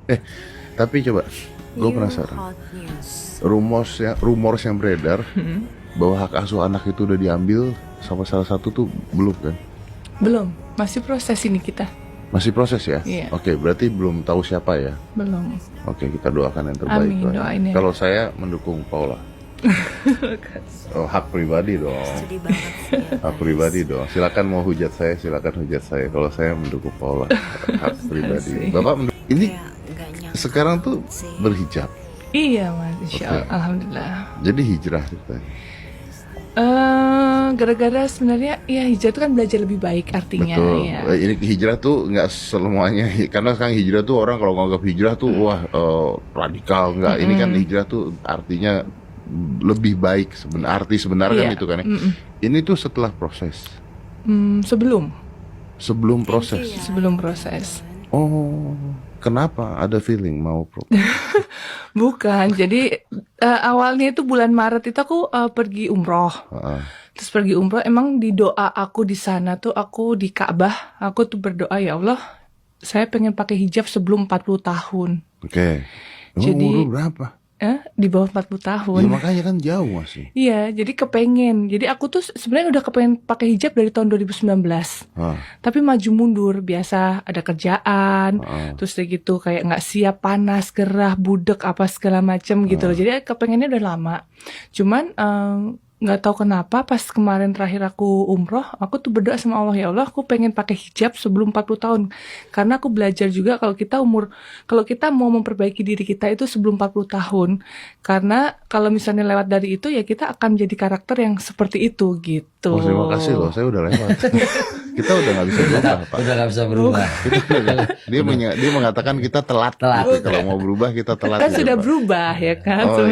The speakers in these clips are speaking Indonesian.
Eh, tapi coba, gue penasaran. Rumors yang beredar bahwa hak asuh anak itu udah diambil sama salah satu tuh belum kan? Belum, masih proses ini kita. Masih proses ya? Iya. Oke, berarti belum tahu siapa ya? Belum. Oke, kita doakan yang terbaik Amin, lah. doain ya. Kalau saya mendukung Paula. Oh, hak pribadi dong. Sedih banget sih ya, Hak guys. pribadi dong. Silakan mau hujat saya, silakan hujat saya. Kalau saya mendukung Paula, hak pribadi. Asik. Bapak ini Kayak nggak nyangka sekarang tuh banget sih. berhijab. Iya mas, insya Allah, Oke. alhamdulillah. Jadi hijrah ceritanya. Gara-gara sebenarnya ya hijrah itu kan belajar lebih baik artinya Betul. ya. Ini hijrah tuh nggak semuanya, karena sekarang hijrah tuh orang kalau nganggap hijrah tuh wah radikal nggak. Ini kan hijrah tuh artinya lebih baik arti sebenarnya kan Iya. itu kan ya. Ini tuh setelah proses, Sebelum sebelum proses. Iya, sebelum proses. Oh, kenapa ada feeling mau Bukan, jadi awalnya itu bulan Maret itu aku pergi umroh. Heeh. Terus pergi umroh, emang di doa aku di sana tuh aku di Ka'bah, aku tuh berdoa ya Allah, saya pengen pakai hijab sebelum 40 tahun. Oke. Jadi- Umur berapa? Di bawah 40 tahun. Ya makanya kan jauh masih. Iya, jadi kepengen. Jadi aku tuh sebenarnya udah kepengen pakai hijab dari tahun 2019. Ah, Tapi maju mundur, biasa ada kerjaan, ah. terus kayak gitu kayak nggak siap, panas, gerah, budek apa segala macem gitu loh. Jadi kepengennya udah lama. Cuman nggak tahu kenapa pas kemarin terakhir aku umroh, aku tuh berdoa sama Allah, ya Allah, aku pengen pakai hijab sebelum 40 tahun. Karena aku belajar juga kalau kita mau memperbaiki diri kita itu sebelum 40 tahun. Karena kalau misalnya lewat dari itu ya kita akan jadi karakter yang seperti itu gitu. Oh, terima kasih loh, saya udah lewat. Kita udah nggak bisa berubah, Pak. Udah gak bisa berubah. Dia mengatakan kita telat. Telat. Gitu. Kalau mau berubah kita telat. Kan gitu, sudah Pak. berubah ya kan. Oh,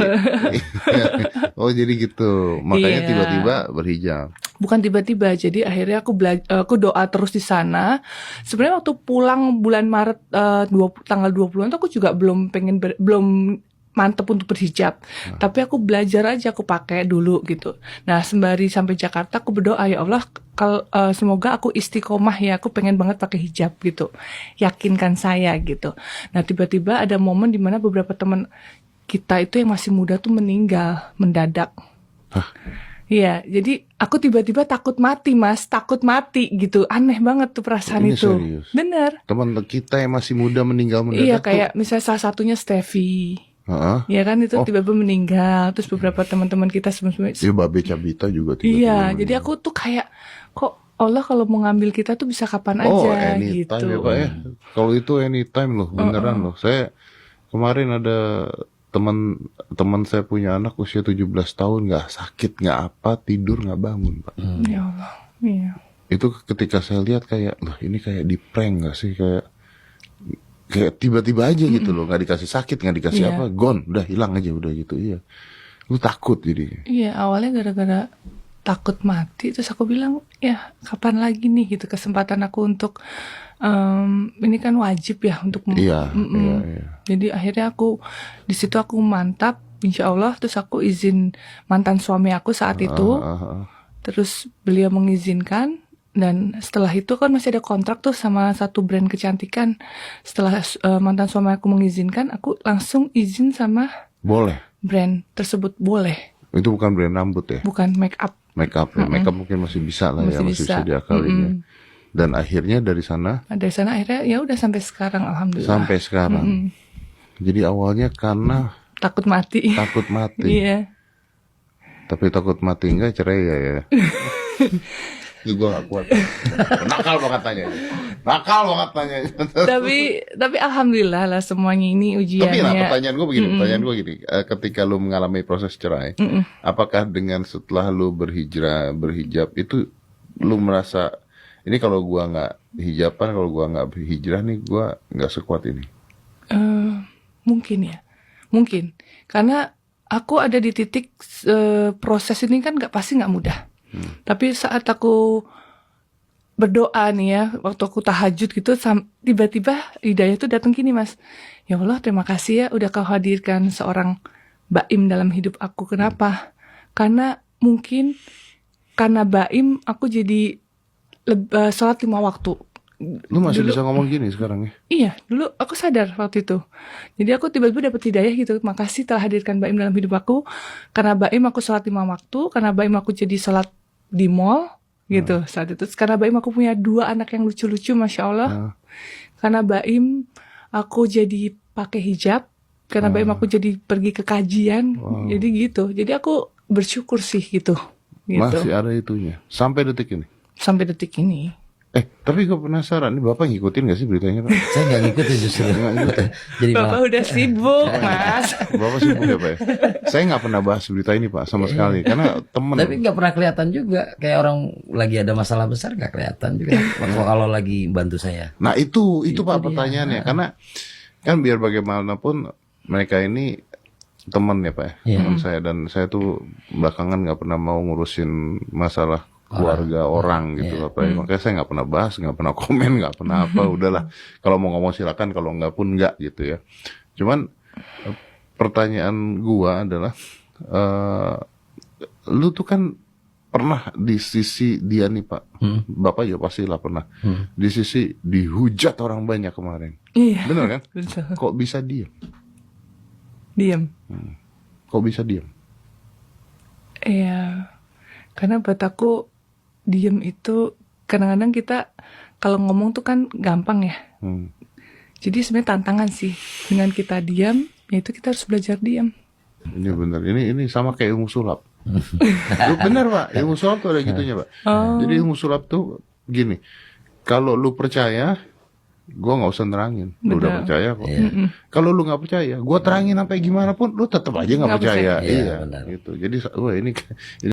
oh jadi gitu. Makanya Iya. tiba-tiba berhijab. Bukan tiba-tiba, jadi akhirnya aku doa terus di sana. Sebenarnya waktu pulang bulan Maret tanggal 20-an tuh aku juga belum mantep untuk berhijab. Tapi aku belajar aja, aku pakai dulu gitu. Nah, sembari sampai Jakarta aku berdoa, ya Allah, semoga aku istiqomah ya, aku pengen banget pakai hijab gitu. Yakinkan saya gitu. Nah, tiba-tiba ada momen dimana beberapa teman kita itu yang masih muda tuh meninggal mendadak. Iya, jadi aku tiba-tiba takut mati, Mas. Takut mati gitu. Aneh banget tuh perasaan Ini itu. serius? Bener. Teman kita yang masih muda meninggal mendadak Iya, tuh. kayak misalnya salah satunya Steffi. Heeh. Ya kan itu Oh. tiba-tiba meninggal. Terus beberapa teman-teman kita sebelumnya. Ya Babe Cabita juga tiba-tiba Iya, meninggal. jadi aku tuh kayak kok Allah kalau mau ngambil kita tuh bisa kapan Oh, aja anytime gitu. ya Pak ya. Kalau itu anytime loh, beneran loh. Saya kemarin ada teman saya punya anak usia 17 tahun, nggak sakit, nggak apa, tidur nggak bangun, Pak. Ya Allah. Iya. Itu ketika saya lihat kayak, loh ini kayak di prank nggak sih, kayak tiba-tiba aja gitu loh, nggak dikasih sakit, nggak dikasih Iya. apa, gone, udah hilang aja, udah gitu, iya. Lu takut jadi. Iya, awalnya gara-gara takut mati, terus aku bilang, ya kapan lagi nih gitu kesempatan aku untuk ini kan wajib ya untuk Iya, iya. Jadi akhirnya di situ aku mantap, insya Allah, terus aku izin mantan suami aku saat itu, terus beliau mengizinkan. Dan setelah itu kan masih ada kontrak tuh sama satu brand kecantikan. Setelah mantan suami aku mengizinkan, aku langsung izin sama Boleh. brand tersebut, boleh, Itu bukan brand rambut ya, bukan make up. make up ya. Make up mungkin masih bisa lah ya, masih bisa diakalin ya. Dan akhirnya dari sana Nah, dari sana akhirnya ya udah sampai sekarang, alhamdulillah. sampai sekarang. Jadi awalnya karena Takut mati. takut mati. Iya. Tapi takut mati enggak cerai ya. Itu gue gak kuat. Nakal banget tanya. Nakal banget tanya. tapi alhamdulillah lah semuanya ini Tapi lah ujiannya. pertanyaan gue begini. Ketika lu mengalami proses cerai, apakah dengan setelah lu berhijab itu lu merasa ini kalau gua nggak hijaban, kalau gua nggak berhijrah nih, gua nggak sekuat ini. Mungkin ya. Mungkin. Karena aku ada di titik proses ini kan pasti nggak mudah. Tapi saat aku berdoa nih ya, waktu aku tahajud gitu, tiba-tiba hidayah tuh datang gini, Mas. Ya Allah, terima kasih ya udah kau hadirkan seorang Baim dalam hidup aku. Kenapa? Karena mungkin karena Baim aku jadi sholat 5 waktu. Lu masih Dulu- bisa ngomong gini sekarang ya? Iya, dulu aku sadar waktu itu. Jadi aku tiba-tiba dapat hidayah gitu. Makasih telah hadirkan Baim dalam hidup aku. Karena Baim aku sholat 5 waktu. Karena Baim aku jadi sholat di mall gitu saat itu. Karena Baim aku punya 2 anak yang lucu-lucu, Masya Allah. Karena Baim aku jadi pakai hijab. Karena Baim aku jadi pergi ke kajian. Jadi gitu. Jadi aku bersyukur sih gitu. Masih ada itunya sampai detik ini. Sampai detik ini. Tapi gue penasaran, nih Bapak ngikutin gak sih beritanya, Pak? Saya nggak ngikutin justru. Jadi Bapak malah udah sibuk, Mas. Bapak sibuk ya, Pak ya? Saya nggak pernah bahas berita ini, Pak, sama sekali. Karena temen. tapi nggak pernah kelihatan juga kayak orang lagi ada masalah besar, nggak kelihatan juga kalau lagi bantu saya. Nah itu Pak dia. pertanyaannya. Karena kan biar bagaimanapun mereka ini teman ya, Pak ya? Iya. Teman saya, dan saya tuh belakangan nggak pernah mau ngurusin masalah keluarga orang gitu, Pak ya. Makanya saya nggak pernah bahas, nggak pernah komen, nggak pernah apa. Udahlah, kalau mau ngomong silakan, kalau nggak pun nggak gitu ya. Cuman pertanyaan gua adalah, lu tuh kan pernah di sisi dia nih, Pak. Bapak ya pastilah pernah. Di sisi dihujat orang banyak kemarin. Iya. Bener kan? Betul. Kok bisa diam? Diam. Kok bisa diam? Iya. Karena buat aku diem itu kadang-kadang kita kalau ngomong tuh kan gampang ya. Jadi sebenarnya tantangan sih dengan kita diam, yaitu kita harus belajar diam. Ini bener. Ini sama kayak ilmu sulap. Lu bener, Pak. Ilmu sulap tuh ada gitunya, Pak. Jadi ilmu sulap tuh gini. Kalau lu percaya, gua nggak usah nerangin. Lu udah percaya kok. Kalau lu nggak percaya, gua terangin sampai gimana pun, lu tetap aja nggak Nggak percaya. percaya. Iya, Iya, benar. gitu. Jadi, wah ini